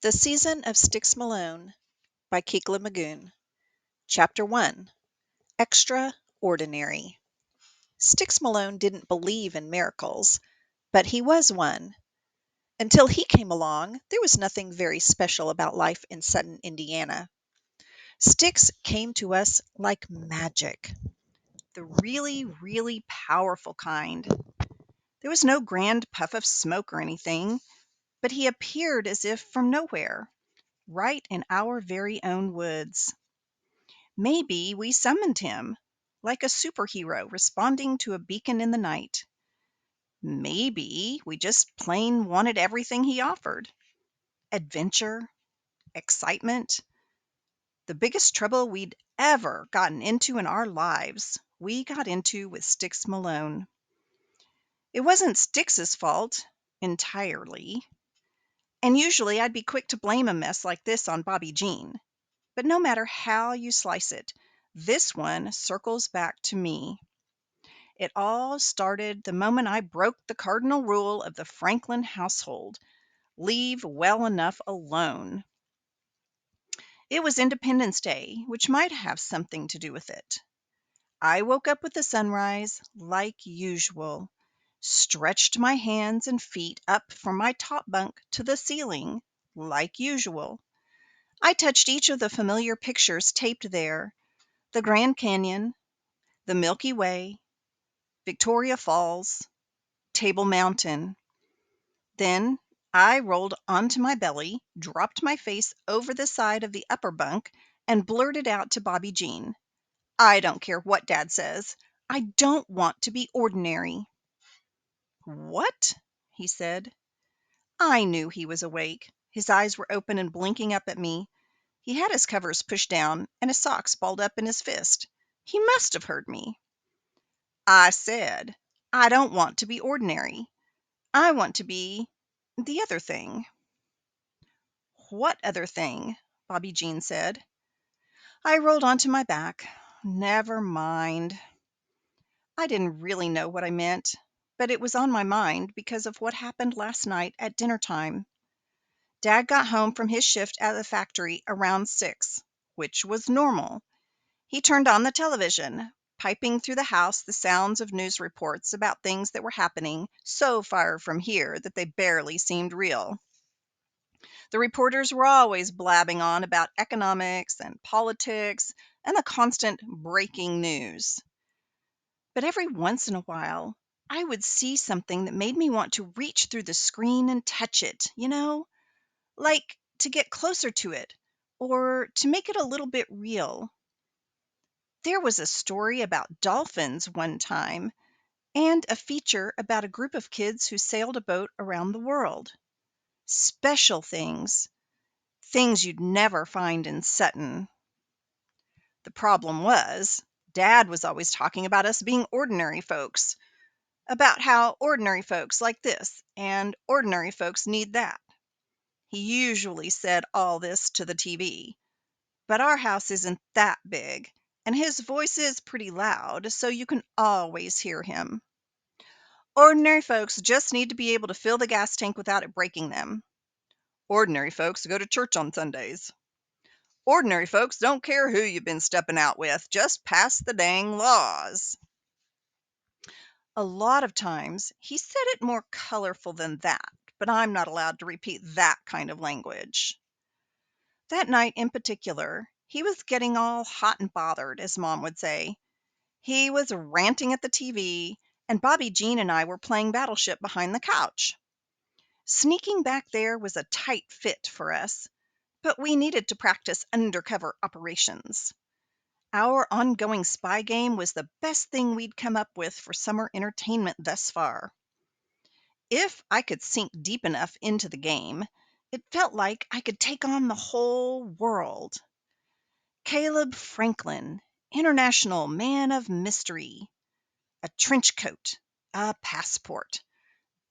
The Season of Styx Malone by Kekla Magoon. Chapter 1. Extraordinary. Styx Malone didn't believe in miracles, but he was one. Until he came along, there was nothing very special about life in Sutton, Indiana. Styx came to us like magic, the really, really powerful kind. There was no grand puff of smoke or anything, but he appeared as if from nowhere, right in our very own woods. Maybe we summoned him, like a superhero responding to a beacon in the night. Maybe we just plain wanted everything he offered: adventure, excitement, the biggest trouble we'd ever gotten into in our lives. We got into with Styx Malone. It wasn't Styx's fault entirely, and usually I'd be quick to blame a mess like this on Bobby Jean. But no matter how you slice it, this one circles back to me. It all started the moment I broke the cardinal rule of the Franklin household: leave well enough alone. It was Independence Day, which might have something to do with it. I woke up with the sunrise, like usual, stretched my hands and feet up from my top bunk to the ceiling, like usual. I touched each of the familiar pictures taped there: the Grand Canyon, the Milky Way, Victoria Falls, Table Mountain. Then I rolled onto my belly, dropped my face over the side of the upper bunk, and blurted out to Bobby Jean, "I don't care what Dad says. I don't want to be ordinary." "What?" he said. I knew he was awake. His eyes were open and blinking up at me. He had his covers pushed down and his socks balled up in his fist. He must have heard me. "I said, I don't want to be ordinary. I want to be the other thing." "What other thing?" Bobby Jean said. I rolled onto my back. Never mind. I didn't really know what I meant, but it was on my mind because of what happened last night at dinner time. Dad got home from his shift at the factory around 6, which was normal. He turned on the television, piping through the house the sounds of news reports about things that were happening so far from here that they barely seemed real. The reporters were always blabbing on about economics and politics and the constant breaking news. But every once in a while, I would see something that made me want to reach through the screen and touch it, like to get closer to it or to make it a little bit real. There was a story about dolphins one time, and a feature about a group of kids who sailed a boat around the world. Special things, things you'd never find in Sutton. The problem was, Dad was always talking about us being ordinary folks, about how ordinary folks like this and ordinary folks need that. He usually said all this to the TV, but our house isn't that big, and his voice is pretty loud, so you can always hear him. Ordinary folks just need to be able to fill the gas tank without it breaking them. Ordinary folks go to church on Sundays. Ordinary folks don't care who you've been stepping out with, just pass the dang laws. A lot of times he said it more colorful than that, but I'm not allowed to repeat that kind of language. That night in particular, he was getting all hot and bothered, as Mom would say. He was ranting at the TV, and Bobby Jean and I were playing Battleship behind the couch. Sneaking back there was a tight fit for us, but we needed to practice undercover operations. Our ongoing spy game was the best thing we'd come up with for summer entertainment thus far. If I could sink deep enough into the game, it felt like I could take on the whole world. Caleb Franklin, international man of mystery, a trench coat, a passport,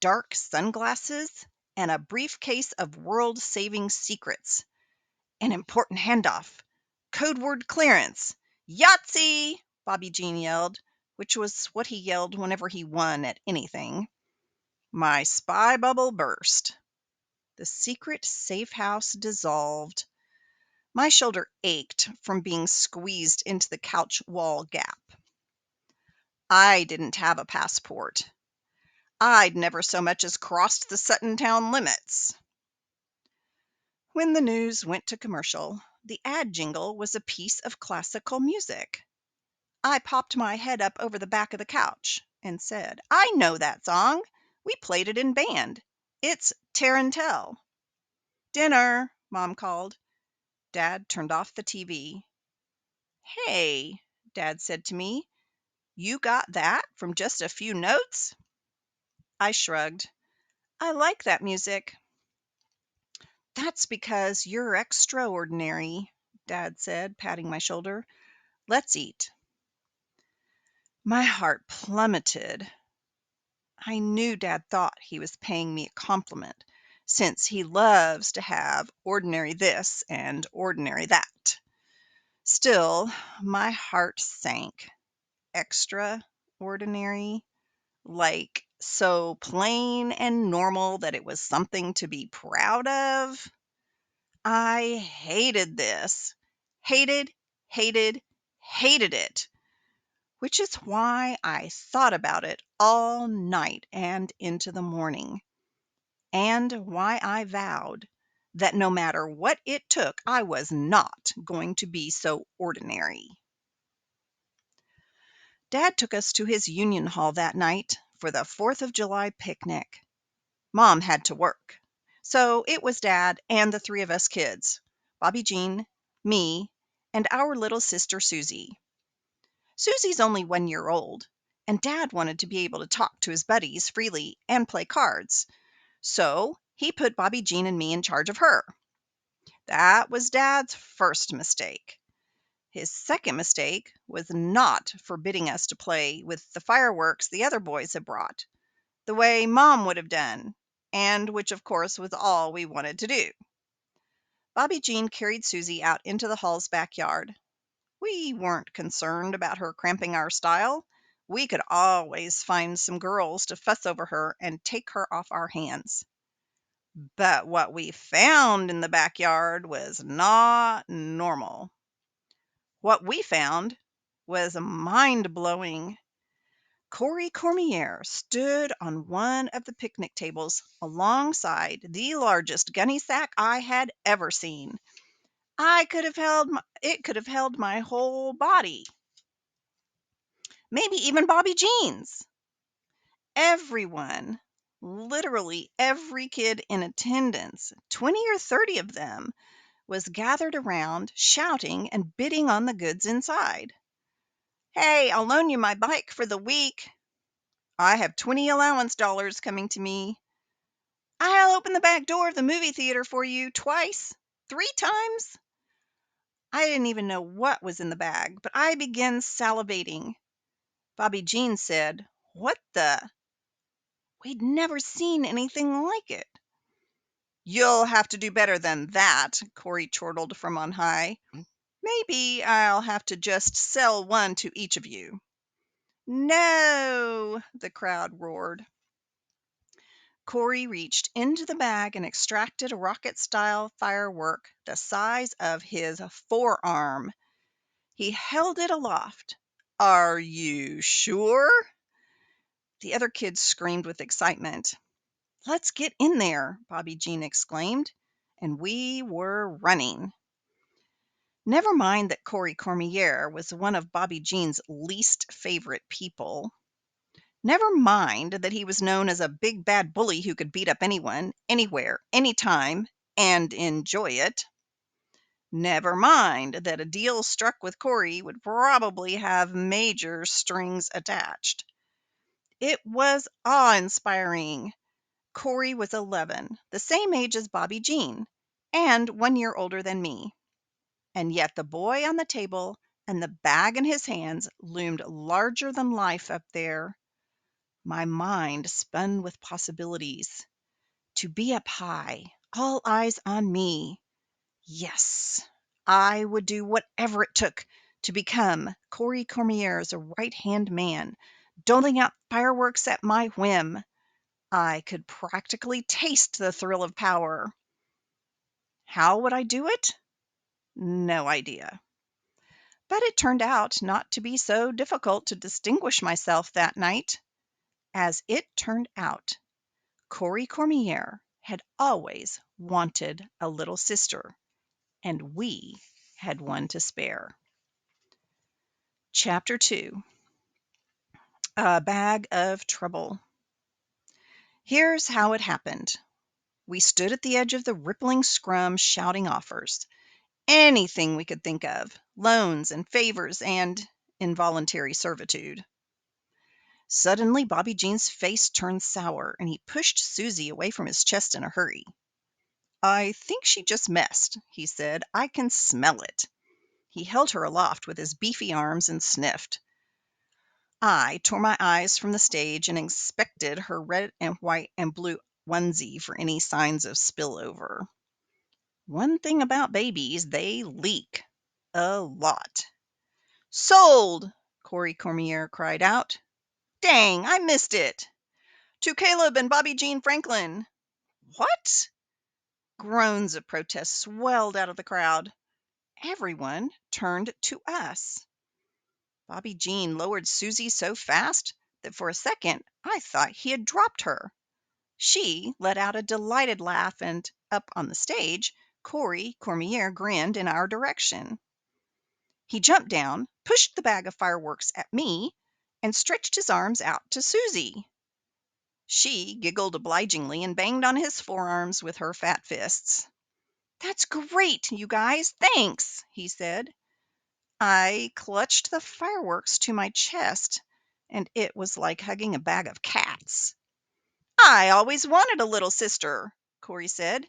dark sunglasses, and a briefcase of world-saving secrets. An important handoff. Code word clearance. Yahtzee! Bobby Jean yelled, which was what he yelled whenever he won at anything. My spy bubble burst. The secret safe house dissolved. My shoulder ached from being squeezed into the couch wall gap. I didn't have a passport. I'd never so much as crossed the Sutton town limits. When the news went to commercial, the ad jingle was a piece of classical music. I popped my head up over the back of the couch and said, "I know that song. We played it in band. It's Tarantelle." "Dinner," Mom called. Dad turned off the TV. "Hey," Dad said to me, "you got that from just a few notes?" I shrugged. "I like that music." "That's because you're extraordinary," Dad said, patting my shoulder. "Let's eat." My heart plummeted. I knew Dad thought he was paying me a compliment, since he loves to have ordinary this and ordinary that. Still, my heart sank. Extraordinary? Like so plain and normal that it was something to be proud of? I hated this. Hated, hated, hated it. Which is why I thought about it all night and into the morning, and why I vowed that no matter what it took, I was not going to be so ordinary. Dad took us to his union hall that night for the 4th of July picnic. Mom had to work, so it was Dad and the three of us kids, Bobby Jean, me, and our little sister Susie. Susie's only 1 year old, and Dad wanted to be able to talk to his buddies freely and play cards, so he put Bobby Jean and me in charge of her. That was Dad's first mistake. His second mistake was not forbidding us to play with the fireworks the other boys had brought, the way Mom would have done, and which, of course, was all we wanted to do. Bobby Jean carried Susie out into the hall's backyard. We weren't concerned about her cramping our style. We could always find some girls to fuss over her and take her off our hands. But what we found in the backyard was not normal. What we found was mind-blowing. Corey Cormier stood on one of the picnic tables alongside the largest gunny sack I had ever seen. It could have held my whole body, maybe even Bobby Jean's. Everyone, literally every kid in attendance, 20 or 30 of them, was gathered around, shouting and bidding on the goods inside. "Hey, I'll loan you my bike for the week." "I have 20 allowance dollars coming to me." "I'll open the back door of the movie theater for you twice, 3 times." I didn't even know what was in the bag, but I began salivating. Bobby Jean said, "What the?" We'd never seen anything like it. "You'll have to do better than that," Corey chortled from on high. "Maybe I'll have to just sell one to each of you." "No!" the crowd roared. Corey reached into the bag and extracted a rocket-style firework the size of his forearm. He held it aloft. "Are you sure?" The other kids screamed with excitement. "Let's get in there," Bobby Jean exclaimed, and we were running. Never mind that Corey Cormier was one of Bobby Jean's least favorite people. Never mind that he was known as a big bad bully who could beat up anyone, anywhere, anytime, and enjoy it. Never mind that a deal struck with Corey would probably have major strings attached. It was awe-inspiring. Corey was 11, the same age as Bobby Jean, and 1 year older than me. And yet the boy on the table and the bag in his hands loomed larger than life up there. My mind spun with possibilities. To be up high, all eyes on me. Yes, I would do whatever it took to become Corey Cormier's right-hand man, doling out fireworks at my whim. I could practically taste the thrill of power. How would I do it? No idea. But it turned out not to be so difficult to distinguish myself that night. As it turned out, Corey Cormier had always wanted a little sister, and we had one to spare. Chapter 2. A Bag of Trouble. Here's how it happened. We stood at the edge of the rippling scrum shouting offers. Anything we could think of. Loans and favors and involuntary servitude. Suddenly, Bobby Jean's face turned sour, and he pushed Susie away from his chest in a hurry. "I think she just messed," he said. "I can smell it." He held her aloft with his beefy arms and sniffed. I tore my eyes from the stage and inspected her red and white and blue onesie for any signs of spillover. One thing about babies, they leak. A lot. "Sold!" Corey Cormier cried out. "Dang, I missed it!" "To Caleb and Bobby Jean Franklin." "What?" Groans of protest swelled out of the crowd. Everyone turned to us. Bobby Jean lowered Susie so fast that for a second I thought he had dropped her. She let out a delighted laugh, and up on the stage, Corey Cormier grinned in our direction. He jumped down, pushed the bag of fireworks at me, and stretched his arms out to Susie. She giggled obligingly and banged on his forearms with her fat fists. "That's great, you guys, thanks," he said. I clutched the fireworks to my chest, and it was like hugging a bag of cats. "I always wanted a little sister," Corey said.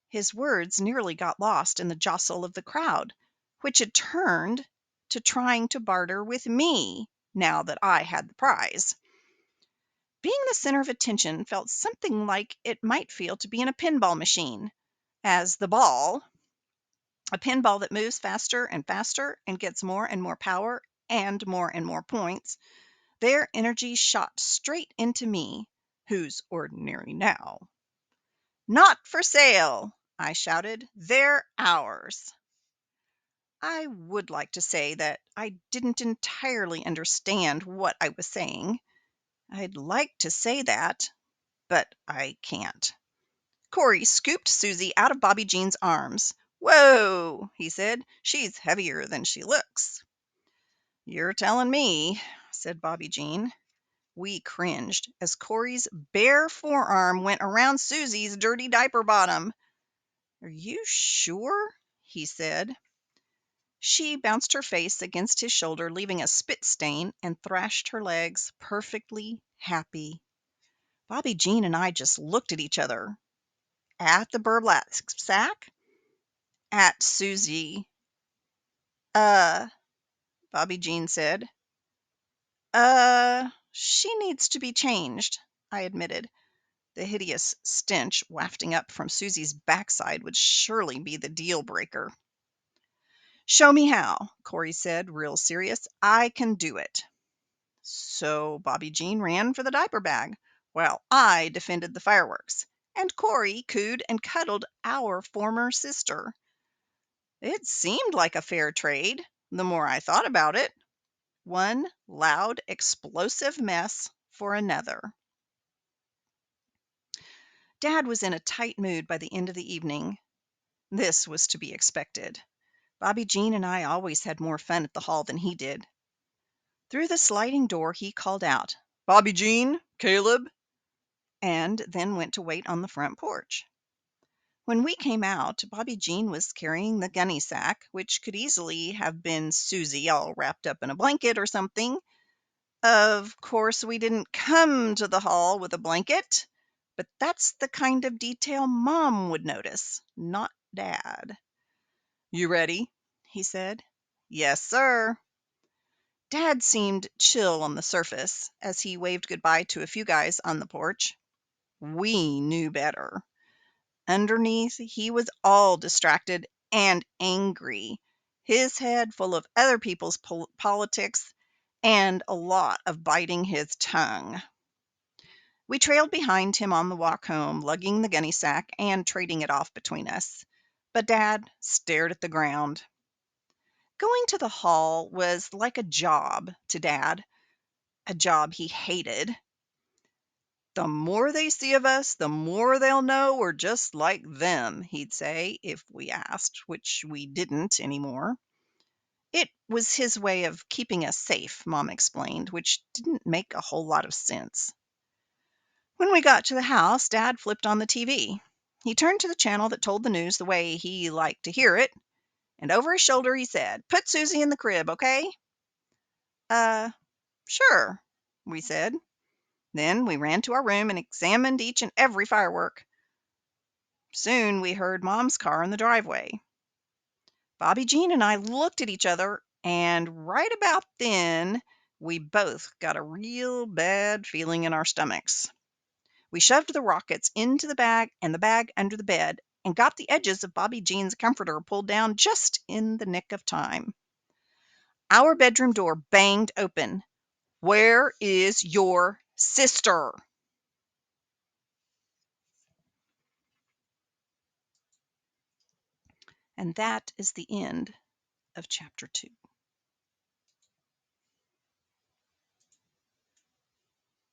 His words nearly got lost in the jostle of the crowd, which had turned to trying to barter with me now that I had the prize. Being the center of attention felt something like it might feel to be in a pinball machine, as the ball, a pinball that moves faster and faster and gets more and more power and more points, their energy shot straight into me, who's ordinary now. "Not for sale!" I shouted. "They're ours." I would like to say that I didn't entirely understand what I was saying. I'd like to say that, but I can't. Corey scooped Susie out of Bobby Jean's arms. "Whoa," he said. "She's heavier than she looks." "You're telling me," said Bobby Jean. We cringed as Corey's bare forearm went around Susie's dirty diaper bottom. "Are you sure?" he said. She bounced her face against his shoulder, leaving a spit stain, and thrashed her legs, perfectly happy. Bobby Jean and I just looked at each other. At the burlap sack? At Susie. Bobby Jean said. She needs to be changed," I admitted. The hideous stench wafting up from Susie's backside would surely be the deal breaker. "Show me how," Corey said, real serious. "I can do it." So Bobby Jean ran for the diaper bag, while I defended the fireworks, and Corey cooed and cuddled our former sister. It seemed like a fair trade, the more I thought about it. One loud, explosive mess for another. Dad was in a tight mood by the end of the evening. This was to be expected. Bobby Jean and I always had more fun at the hall than he did. Through the sliding door he called out, "Bobby Jean, Caleb," and then went to wait on the front porch. When we came out, Bobby Jean was carrying the gunny sack, which could easily have been Susie all wrapped up in a blanket or something. Of course, we didn't come to the hall with a blanket, but that's the kind of detail Mom would notice, not Dad. "You ready?" he said. "Yes, sir." Dad seemed chill on the surface as he waved goodbye to a few guys on the porch. We knew better. Underneath, he was all distracted and angry, his head full of other people's politics and a lot of biting his tongue. We trailed behind him on the walk home, lugging the gunny sack and trading it off between us. But Dad stared at the ground. Going to the hall was like a job to Dad, a job he hated. "The more they see of us, the more they'll know we're just like them," he'd say if we asked, which we didn't anymore. It was his way of keeping us safe, Mom explained, which didn't make a whole lot of sense. When we got to the house, Dad flipped on the TV. He turned to the channel that told the news the way he liked to hear it, and over his shoulder he said, "Put Susie in the crib, okay?" Uh, sure, we said. Then we ran to our room and examined each and every firework. Soon we heard Mom's car in the driveway. Bobby Jean and I looked at each other, and right about then, we both got a real bad feeling in our stomachs. We shoved the rockets into the bag and the bag under the bed and got the edges of Bobby Jean's comforter pulled down just in the nick of time. Our bedroom door banged open. "Where is your sister?" And that is the end of chapter 2.